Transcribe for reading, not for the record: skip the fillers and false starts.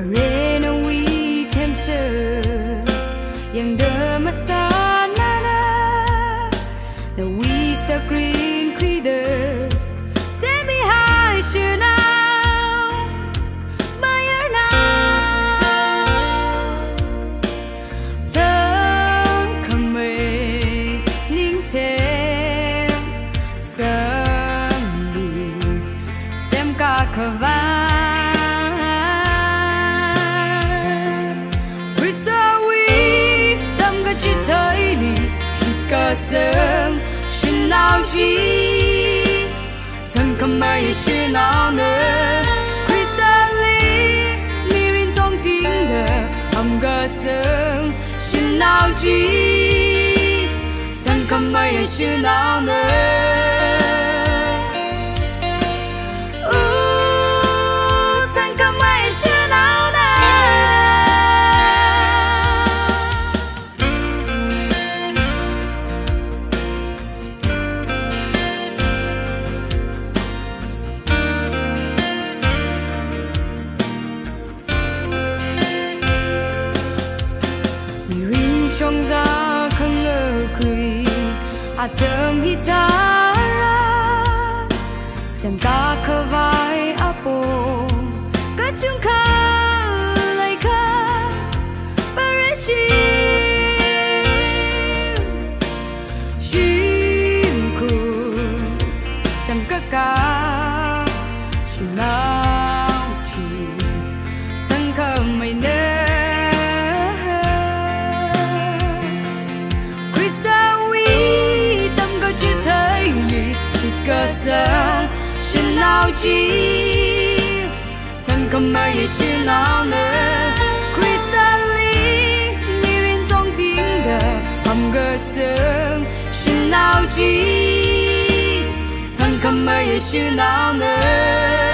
เรนวีเทมเซอยังเดิมมาสานมานานาวีสกรีนครีเดอร์เซมิไฮชื่อนามาเยอร์นาเธอคำเมนิ่งเทมเสมดีเซมกาคาวาsương xin nào chi thân không ai xin nào nữa crystalline mirin trong tiếng đờ âm gờ sương xin nào chi thân không ai xin nào nữa trong ra không ngờ quỳ thơm hít ra xem ta khờ vai apo các chúng ta lại khác Paris chim cu xem các ca chim nào chỉ thân không mày nè cơ sở xin nào chi thân không ai xin nào nữa crystalline mirin trong tiếng đờ hầm cơ sở xin nào chi thân không ai xin nào nữa